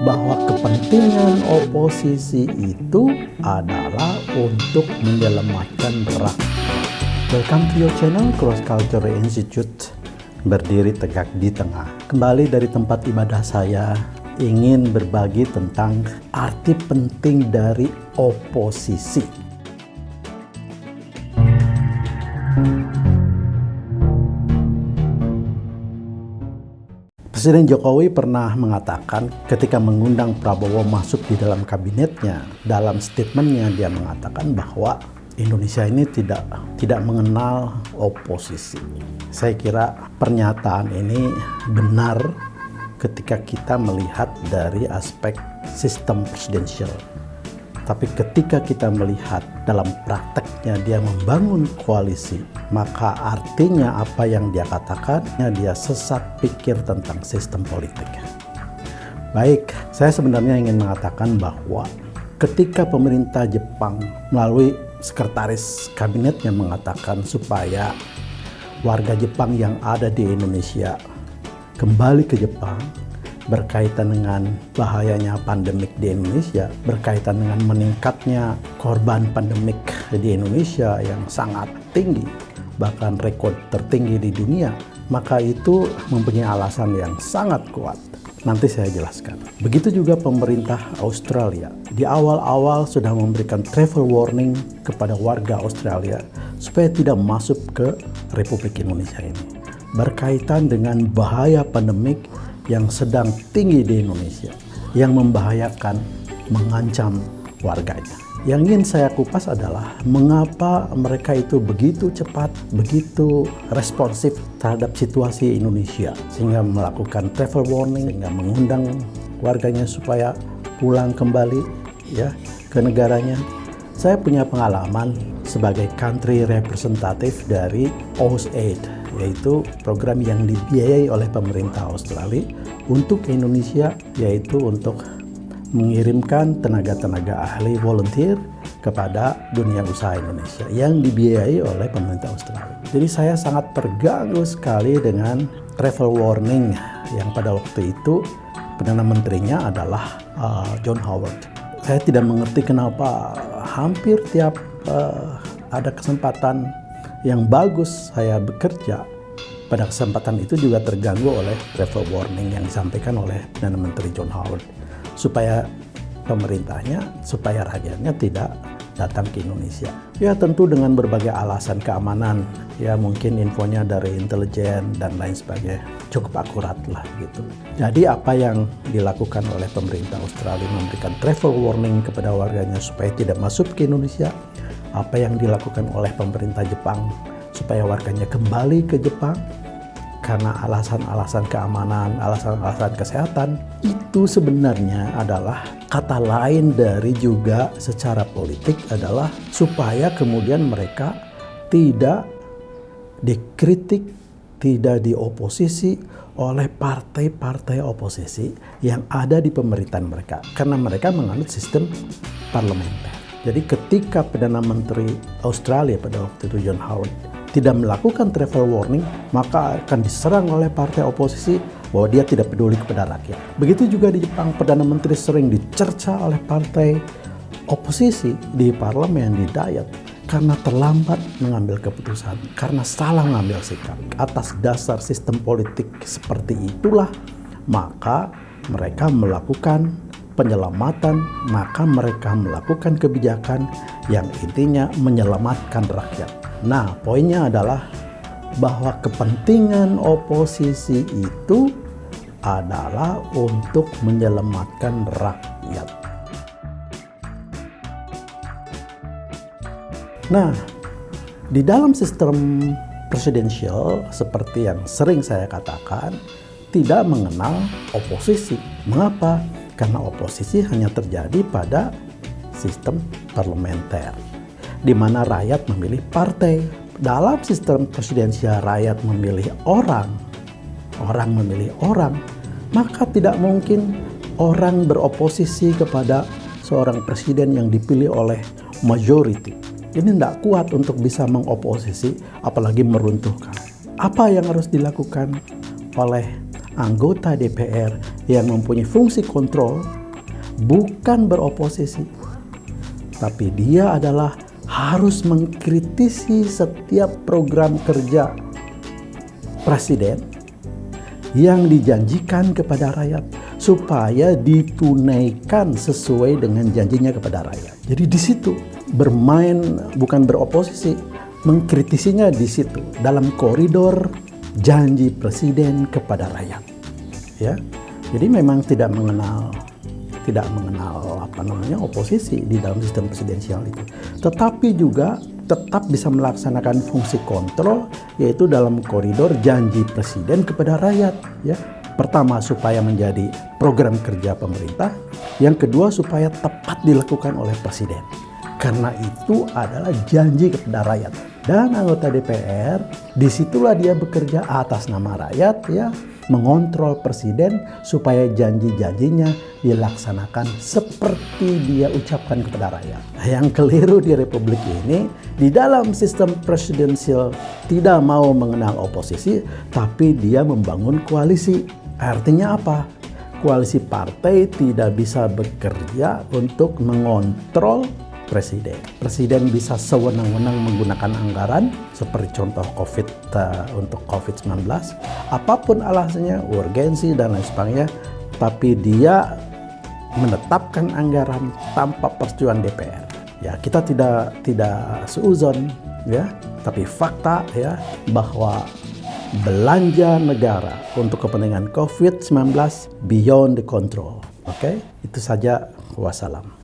bahwa kepentingan oposisi itu adalah untuk menyelamatkan rakyat. Welcome to your channel Cross Culture Institute, berdiri tegak di tengah. Kembali dari tempat ibadah saya, ingin berbagi tentang arti penting dari oposisi. Presiden Jokowi pernah mengatakan ketika mengundang Prabowo masuk di dalam kabinetnya, dalam statementnya dia mengatakan bahwa Indonesia ini tidak mengenal oposisi. Saya kira pernyataan ini benar ketika kita melihat dari aspek sistem presidensial. Tapi ketika kita melihat dalam prakteknya dia membangun koalisi, maka artinya apa yang dia katakan, dia sesat pikir tentang sistem politik. Baik, saya sebenarnya ingin mengatakan bahwa ketika pemerintah Jepang melalui sekretaris kabinetnya mengatakan supaya warga Jepang yang ada di Indonesia kembali ke Jepang, berkaitan dengan bahayanya pandemik di Indonesia, berkaitan dengan meningkatnya korban pandemik di Indonesia yang sangat tinggi, bahkan rekor tertinggi di dunia, maka itu mempunyai alasan yang sangat kuat. Nanti saya jelaskan. Begitu juga pemerintah Australia. Di awal-awal sudah memberikan travel warning kepada warga Australia supaya tidak masuk ke Republik Indonesia ini. Berkaitan dengan bahaya pandemik yang sedang tinggi di Indonesia, yang membahayakan, mengancam warganya. Yang ingin saya kupas adalah mengapa mereka itu begitu cepat, begitu responsif terhadap situasi Indonesia, sehingga melakukan travel warning, sehingga mengundang warganya supaya pulang kembali ya ke negaranya. Saya punya pengalaman sebagai country representative dari AusAid, yaitu program yang dibiayai oleh pemerintah Australia untuk Indonesia, yaitu untuk mengirimkan tenaga-tenaga ahli volunteer kepada dunia usaha Indonesia yang dibiayai oleh pemerintah Australia. Jadi saya sangat terganggu sekali dengan travel warning yang pada waktu itu Perdana Menterinya adalah John Howard. Saya tidak mengerti kenapa hampir tiap ada kesempatan yang bagus saya bekerja, pada kesempatan itu juga terganggu oleh travel warning yang disampaikan oleh Perdana Menteri John Howard supaya pemerintahnya, supaya rakyatnya tidak datang ke Indonesia. Ya tentu dengan berbagai alasan keamanan, ya mungkin infonya dari intelijen dan lain sebagainya cukup akurat lah gitu. Jadi apa yang dilakukan oleh pemerintah Australia memberikan travel warning kepada warganya supaya tidak masuk ke Indonesia, apa yang dilakukan oleh pemerintah Jepang supaya warganya kembali ke Jepang karena alasan-alasan keamanan, alasan-alasan kesehatan, itu sebenarnya adalah kata lain dari juga secara politik adalah supaya kemudian mereka tidak dikritik, tidak dioposisi oleh partai-partai oposisi yang ada di pemerintahan mereka, karena mereka menganut sistem parlementer. Jadi ketika Perdana Menteri Australia pada waktu itu John Howard tidak melakukan travel warning, maka akan diserang oleh partai oposisi bahwa dia tidak peduli kepada rakyat. Begitu juga di Jepang, Perdana Menteri sering dicerca oleh partai oposisi di parlemen, di Diet, karena terlambat mengambil keputusan, karena salah mengambil sikap. Atas dasar sistem politik seperti itulah, maka mereka melakukan penyelamatan, maka mereka melakukan kebijakan yang intinya menyelamatkan rakyat. Nah, poinnya adalah bahwa kepentingan oposisi itu adalah untuk menyelamatkan rakyat. Nah, di dalam sistem presidensial seperti yang sering saya katakan, tidak mengenal oposisi. Mengapa? Karena oposisi hanya terjadi pada sistem parlementer, di mana rakyat memilih partai. Dalam sistem presidensial rakyat memilih orang, orang memilih orang, maka tidak mungkin orang beroposisi kepada seorang presiden yang dipilih oleh majority. Ini tidak kuat untuk bisa mengoposisi, apalagi meruntuhkan. Apa yang harus dilakukan oleh anggota DPR yang mempunyai fungsi kontrol, bukan beroposisi, tapi dia adalah harus mengkritisi setiap program kerja presiden yang dijanjikan kepada rakyat supaya ditunaikan sesuai dengan janjinya kepada rakyat. Jadi di situ bermain bukan beroposisi, mengkritisinya di situ dalam koridor janji presiden kepada rakyat. Ya. Jadi memang tidak mengenal oposisi di dalam sistem presidensial itu. Tetapi juga tetap bisa melaksanakan fungsi kontrol, yaitu dalam koridor janji presiden kepada rakyat. Ya. Pertama, supaya menjadi program kerja pemerintah. Yang kedua, supaya tepat dilakukan oleh presiden. Karena itu adalah janji kepada rakyat. Dan anggota DPR, disitulah dia bekerja atas nama rakyat, ya, mengontrol presiden supaya janji-janjinya dilaksanakan seperti dia ucapkan kepada rakyat. Yang keliru di Republik ini, di dalam sistem presidensial tidak mau mengenal oposisi, tapi dia membangun koalisi. Artinya apa? Koalisi partai tidak bisa bekerja untuk mengontrol presiden. Presiden bisa sewenang-wenang menggunakan anggaran seperti contoh untuk COVID-19, apapun alasannya, urgensi dan lain sebagainya, tapi dia menetapkan anggaran tanpa persetujuan DPR. Ya, kita tidak seuzon, ya, tapi fakta, ya, bahwa belanja negara untuk kepentingan COVID-19 beyond the control. Oke, itu saja. Wassalam.